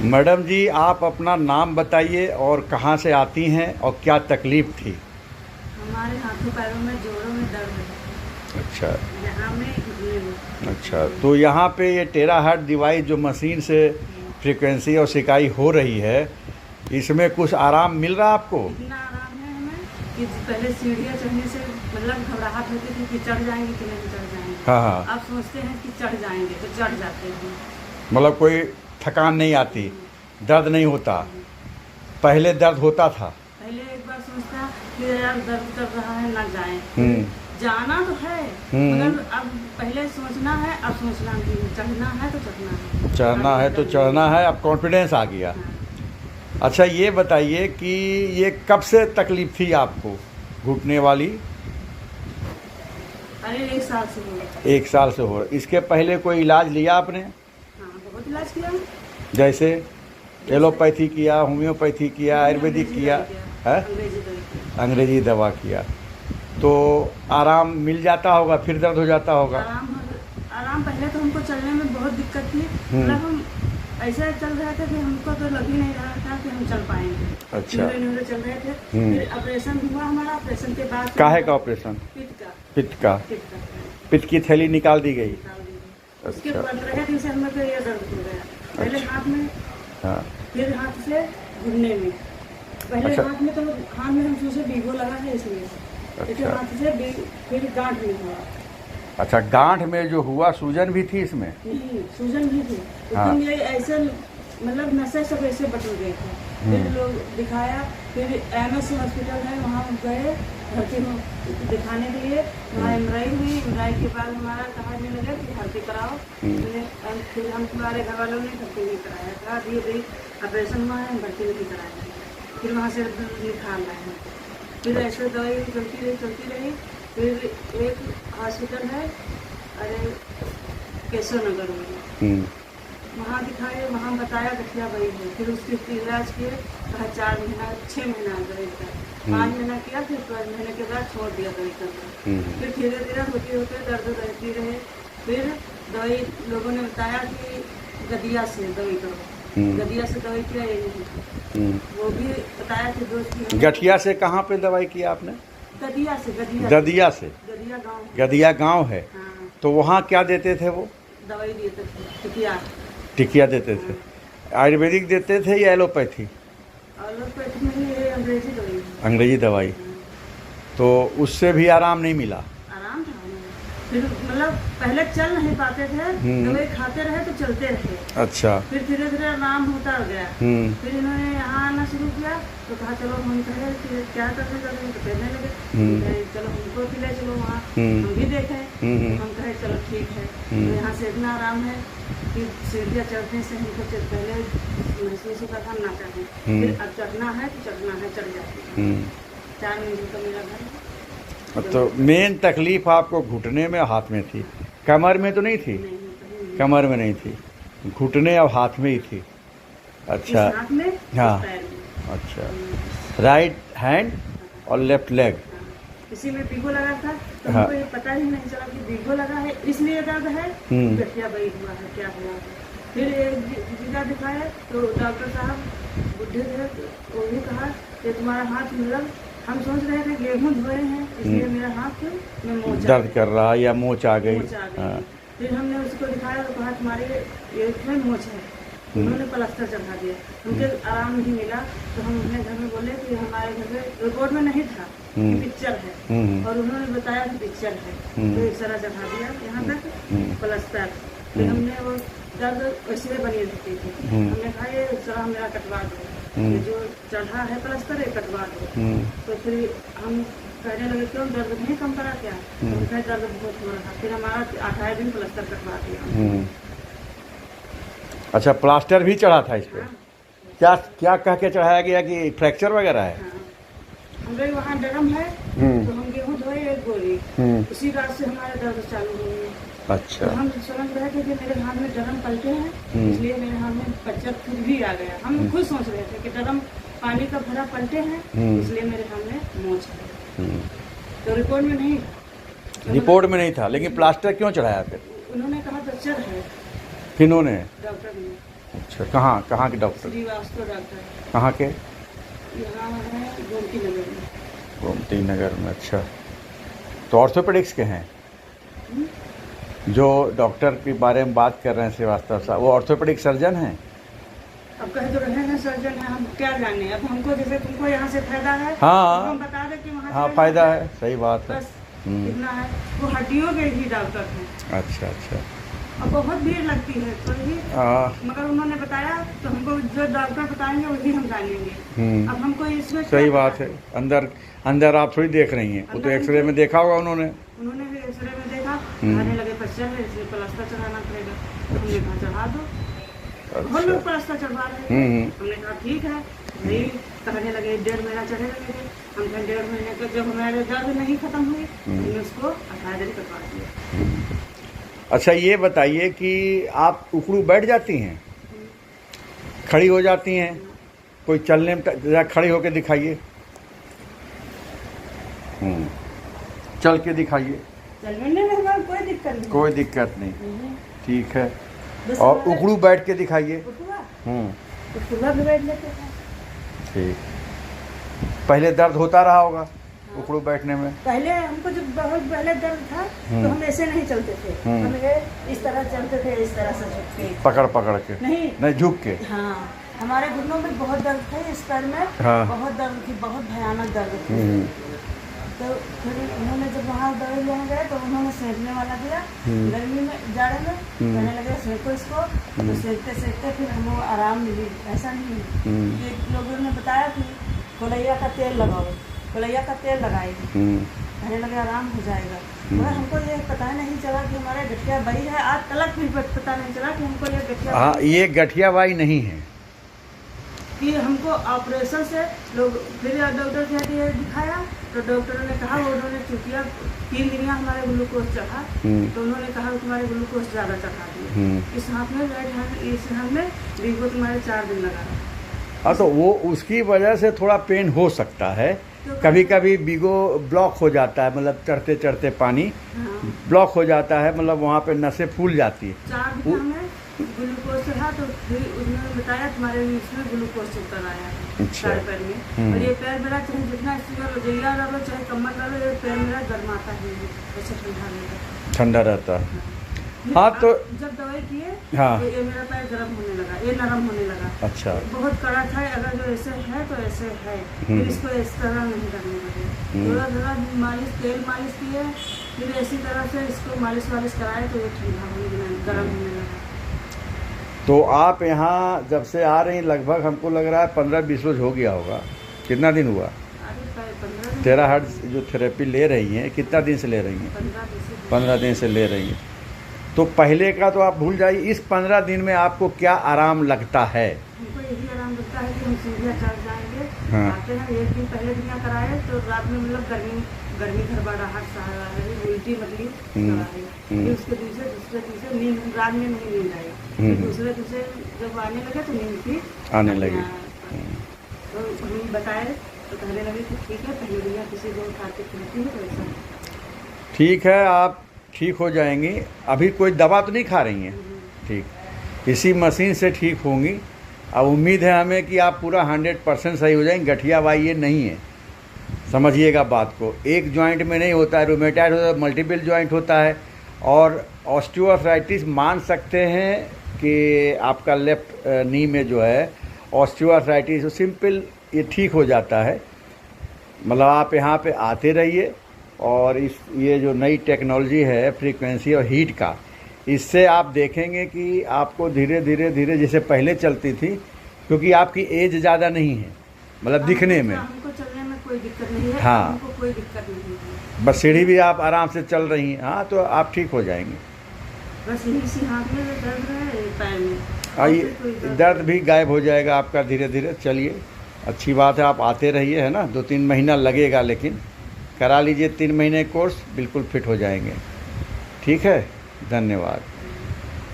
Madam जी, आप अपना नाम बताइए और कहाँ से आती हैं और क्या तकलीफ़ थी? हमारे हाथों पैरों में जोड़ों में दर्द है। अच्छा। यहाँ में घुटने में। अच्छा, तो यहाँ पे ये टेराहर्ट्ज़ डिवाइस जो मशीन से फ्रीक्वेंसी और सिकाई हो रही है, इसमें कुछ आराम मिल रहा आपको? इतना आराम है हमें कि पहले सीढ़ियाँ चढ़ने से मतलब घबराहट होती थी कि चढ़ जाएंगे कि नहीं चढ़ जाएंगे। हाँ, हाँ। अब सोचते हैं कि चढ़ जाएंगे तो चढ़ जाते हैं। मतलब कोई थकान नहीं आती, दर्द नहीं होता। पहले दर्द होता था। पहले एक बार सोचता कि यार दर्द कर रहा है ना जाए, हुँ। जाना तो है मगर अब पहले सोचना है, अब सोचना नहीं, चढ़ना है तो चढ़ना है, चढ़ना है तो चढ़ना है, अब कॉन्फिडेंस आ गया। हाँ। अच्छा, ये बताइए कि ये कब से तकलीफ़ थी आपको घुटने वाली? अरे 1 साल से हो गया। 1 साल से हो इसके पहले कोई इलाज लिया आपने? हाँ, बहुत इलाज किया। जैसे एलोपैथी किया, होम्योपैथी किया, आयुर्वेदिक किया, है? अंग्रेजी दवाई किया। अंग्रेजी दवा किया, तो आराम मिल जाता होगा, फिर दर्द हो जाता होगा? आराम पहले तो हमको चलने में बहुत दिक्कत थी। मतलब हम ऐसा चल रहे थे कि हमको तो लग ही नहीं रहा था कि हम चल पाएंगे। अच्छा। न्यूरे चल रहे थे। फिर ऑपरेशन हुआ हमारा। ऑपरेशन के बाद काहे का ऑपरेशन? पित्त का। पित्त का? पित्त का पित्त की थैली निकाल दी गई? निकाल दी गई। उसके अच्छा। 15 दिन से हम लोग ये दर्द हो गया। पहले अच्छा। हाथ में, हाँ। फिर हाथ से घुटने में। पहले अच्छा। हाथ में तो हाथ में हम सोचे बीगो लगा है इसलिए। अच्छा। हाथ से फिर गांठ में हुआ। अच्छा, गांठ में जो हुआ, सूजन भी थी इसमें? नहीं, सूजन भी थी। हाँ। एकदम ये ऐसे मतलब नसें सब ऐसे बटल गए थे। फिर लोग दिखाया, फिर एमएस हॉस्पिटल है वहाँ गए भर्ती दिखाने के लिए। वहाँ एमआरआई हुई। एमआरआई के बाद हमारा कहने लगे कि भर्ती कराओ। फिर हम हमारे घर वालों ने भर्ती नहीं कराया। कहा भाई ऑपरेशन हुआ है, भर्ती नहीं कराया। फिर वहाँ से निकाल रहे हैं। फिर ऐसे दवाई चलती रही। फिर एक हॉस्पिटल है, अरे केशव नगर में, वहाँ दिखाए। वहाँ बताया गठिया बड़ी है। फिर उसके इलाज किए। कहा 4 महीना 6 महीना दवाई का 5 महीना किया। फिर 5 महीने के बाद छोड़ दिया दवाई करना। फिर धीरे धीरे होते दर्द रहती रहे। फिर दवाई लोगों ने बताया कि गदिया से दवाई करो। गदिया से दवाई किया, ये नहीं वो भी बताया कि दोस्त। गठिया से कहाँ पे दवाई किया आपने? गदिया से। गदिया से? गदिया गाँव। गदिया गांव है? हाँ। तो वहाँ क्या देते थे वो? दवाई देते थे, टिकिया। टिकिया देते थे? आयुर्वेदिक देते थे या एलोपैथी? एलोपैथी में ये अंग्रेजी दवाई। अंग्रेजी दवाई। तो उससे भी आराम नहीं मिला? आराम था हमें। फिर मतलब पहले चल नहीं पाते थे, दवाई खाते रहे तो चलते रहे। अच्छा। फिर धीरे धीरे आराम होता गया। फिर इन्होंने यहाँ आना शुरू किया तो कहा चलो हम कहे कि क्या करने लगे तो कहने लगे चलो हमको भी ले चलो वहाँ, हम भी देखें। हम कहे चलो ठीक है। तो यहाँ से इतना आराम है कि सीढ़ियाँ चढ़ने से हमको पहले महसूस होता था ना चढ़े। फिर अब चढ़ना है तो चढ़ना है, चढ़ जाती है। 4 मंजिल का मेरा घर। तो मेन तकलीफ आपको घुटने में, हाथ में थी? कमर में तो नहीं थी? नहीं, कमर में नहीं थी, घुटने और हाथ में ही थी। अच्छा। हाथ में, हाँ। पैर में। अच्छा। राइट हैंड और लेफ्ट लेग? इसी में बीगो लगा था तो हाँ। हमको ये पता ही नहीं चला कि बीगो लगा है इसलिए दर्द है, गठिया बही हुआ है, क्या हुआ है। फिर एक जगह दिखाया तो डॉक्टर साहब बुढ़े थे, वो भी कहा कि तुम्हारा हाथ मतलब हम सोच रहे थे गेहूँ धोए हैं इसलिए मेरा हाथ में मोच दर्द कर रहा या मोच आ गई? हाँ। फिर हमने उसको दिखाया तो कहा तुम्हारे ये में मोच है। उन्होंने प्लास्टर चढ़ा दिया। उनके आराम नहीं मिला तो हम अपने घर में बोले कि हमारे घर में रिपोर्ट में नहीं था कि पिक्चर है, और उन्होंने बताया कि पिक्चर है। तो एक्सरा चढ़ा दिया यहाँ तक प्लास्टर। फिर हमने वो दर्द वैसे बनी रहती थी। हमने कहा ये एक्सरा मेरा कटवा दो, ये जो चढ़ा है प्लास्टर ये कटवा दो। तो फिर हम कहने लगे क्यों दर्द नहीं कम करा क्या? तो कहा दर्द बहुत हो रहा। फिर हमारा 28 दिन प्लास्टर कटवा दिया। अच्छा, प्लास्टर भी चढ़ा था इस पे? क्या क्या कह के चढ़ाया गया कि फ्रैक्चर वगैरह है? हम लोग वहाँ डरम है तो हम गेहूँ धोए 1 गोली, उसी रात से हमारे दर्द चालू हो गए। अच्छा। तो हम समझ रहे थे कि मेरे हाथ में डरम पलटे हैं, इसलिए मेरे हाथ में फ्रैक्चर खुद भी आ गया। हम खुद सोच रहे थे कि डरम पानी का भरा पलटे हैं इसलिए मेरे हाथ में मोच है। तो रिपोर्ट में नहीं, रिपोर्ट में नहीं था, लेकिन प्लास्टर क्यों चढ़ाया फिर? उन्होंने कहा फ्रैक्चर है। किन्होंने? डॉक्टर ने। अच्छा, कहाँ कहाँ के डॉक्टर? श्रीवास्तव डॉक्टर, कहाँ के? यहाँ है गोमती नगर में। गोमती नगर में। अच्छा, तो ऑर्थोपेडिक्स के हैं जो डॉक्टर के बारे में बात कर रहे हैं श्रीवास्तव साहब, वो ऑर्थोपेडिक सर्जन हैं? अब कहे तो रहे हैं सर्जन है, हम क्या जाने। अब हमको जैसे तुमको यहाँ से फायदा है, हाँ तो हम बता दें कि वहाँ हाँ चले फायदा जाते है, सही बात है। बस इतना है। वो हड्डियों के ही डॉक्टर हैं। अच्छा अच्छा। अब बहुत भीड़ लगती है तो ही, मगर उन्होंने बताया तो हमको जो डॉक्टर बताएंगे वही हम जानेंगे। अब हमको इसमें सही बात है। अंदर अंदर आप थोड़ी देख रही हैं, वो तो एक्सरे में देखा होगा उन्होंने भी एक्सरे में देखा, कहने लगे फ्रैक्चर है इसलिए प्लास्टर चढ़ाना पड़ेगा। तो हमने कहा चढ़ा दो। बहुत लोग प्लास्टर चढ़वा रहे हैं। हमने कहा ठीक है नहीं। कहने लगे 1.5 महीना चढ़ेगा मेरे। हम कहा 1.5 महीने तक जब हमारे दर्द नहीं खत्म हुई हमने उसको 18 दिन करवा दिया। अच्छा, ये बताइए कि आप उखड़ू बैठ जाती हैं, खड़ी हो जाती हैं, कोई चलने में जरा खड़ी होकर दिखाइए, चल के दिखाइए। चलने में हमारा कोई दिक्कत नहीं। कोई दिक्कत नहीं, ठीक है। और उखड़ू बैठ के दिखाइए। उखड़ा भी बैठ लेते हैं। ठीक। पहले दर्द होता रहा होगा उखड़ू बैठने में? पहले हमको जब बहुत पहले दर्द था तो हम ऐसे नहीं चलते थे, हम इस तरह चलते थे, इस तरह से झुक के, पकड़ पकड़ के, नहीं झुक के। हाँ, हमारे घुटनों में बहुत दर्द था, इस पैर में बहुत दर्द थी, बहुत भयानक दर्द थी। तो फिर उन्होंने जब वहाँ दवाई लेने गए तो उन्होंने सेंकने वाला दिया गर्मी में, जाड़े में। कहने लगे सेंको इसको। तो सेंकते सेंकते फिर हमको आराम मिली। ऐसा नहीं, एक लोगों ने बताया कि कोलैया का तेल लगाओ, कोलैया का तेल लगाएगी, कहने लगे आराम हो जाएगा। मगर हमको ये पता नहीं चला कि हमारे गठिया बाई है। आज तलक भी पता नहीं चला कि हमको ये गठिया। हाँ, ये गठिया बाई नहीं है कि हमको ऑपरेशन से लोग। फिर डॉक्टर से दिखाया तो डॉक्टर ने कहा, उन्होंने चूंकि 3 दिन हमारे ग्लूकोज चढ़ा तो उन्होंने कहा तुम्हारे ग्लूकोज ज़्यादा चढ़ा दिए। इस हाथ में राइट हैंड, इस हाथ में वीगो तुम्हारे 4 दिन लगा। हाँ, तो वो उसकी वजह से थोड़ा पेन हो सकता है। कभी कभी बीगो ब्लॉक हो जाता है, मतलब चढ़ते चढ़ते पानी ब्लॉक हो जाता है, मतलब वहाँ पे नसें फूल जाती है। 4 दिन में ग्लूकोज चढ़ा तो फिर उन्होंने बताया तुम्हारे इसमें ग्लूकोज चढ़ आया है। अच्छा। पैर में। और ये पैर मेरा चाहे जितना जइया रहो चाहे कमर रहो, ये पैर मेरा गर्माता है, ऐसे ठंडा रहता है। हाँ, तो जब दवाई किए तो ये मेरा पैर गर्म होने लगा, ये नरम होने लगा। अच्छा। बहुत कड़ा था, अगर जो ऐसे है तो ऐसे है, फिर इसको इस तरह नहीं करने लगे। थोड़ा थोड़ा मालिश, तेल मालिश किए, फिर इसी तरह से इसको मालिश वालिश कराए तो ये ठंडा होने लगा, गर्म होने लगा। तो आप यहाँ जब से आ रही लगभग हमको लग रहा है 15-20 रोज हो गया होगा। कितना दिन हुआ? 13 हर्ट्ज जो थेरेपी ले रही हैं, कितना दिन से ले रही हैं? 15 दिन से ले रही हैं। तो पहले का तो आप भूल जाइए, इस 15 दिन में आपको क्या आराम लगता है? हमको यही आराम लगता है कि हम सीढ़ियाँ चढ़ जाएंगे। आते हैं, एक दिन पहले दिन कराए तो रात में मतलब गर्मी घरबाड़ाहट सा उल्टी मतलब उसके दूसरे तीसरे नींद रात में नहीं नींद आई। दूसरे जब आने लगे तो नींद भी आने लगी। तो हम बताए तो कहने लगे कि ठीक है, पहले दिन किसी को खाते खुलती है तो ऐसा ठीक है, आप ठीक हो जाएंगी। अभी कोई दवा तो नहीं खा रही हैं? ठीक, इसी मशीन से ठीक होंगी। अब उम्मीद है हमें कि आप पूरा 100% सही हो जाएंगे। गठिया बाई ये नहीं है, समझिएगा बात को। एक जॉइंट में नहीं होता है, रूमेटाइड होता है, मल्टीपल जॉइंट होता है। और ऑस्टियोआर्थराइटिस मान सकते हैं कि आपका लेफ्ट नी में जो है ऑस्टियोआर्थराइटिस सिंपल ये ठीक हो जाता है। मतलब आप यहाँ पे आते रहिए और ये जो नई टेक्नोलॉजी है फ्रीक्वेंसी और हीट का, इससे आप देखेंगे कि आपको धीरे धीरे धीरे जैसे पहले चलती थी, क्योंकि आपकी एज ज़्यादा नहीं है, मतलब दिखने में। हमको चलने में कोई दिक्कत नहीं है। हाँ, हमको कोई दिक्कत नहीं है। बस सीढ़ी भी आप आराम से चल रही हैं। हाँ, तो आप ठीक हो जाएंगे। बस इसी हाथ में दर्द है, पैर में आइए, दर्द भी गायब हो जाएगा आपका धीरे धीरे। चलिए, अच्छी बात है, आप आते रहिए, है ना। 2-3 महीना लगेगा, लेकिन करा लीजिए 3 महीने कोर्स, बिल्कुल फिट हो जाएंगे। ठीक है, धन्यवाद।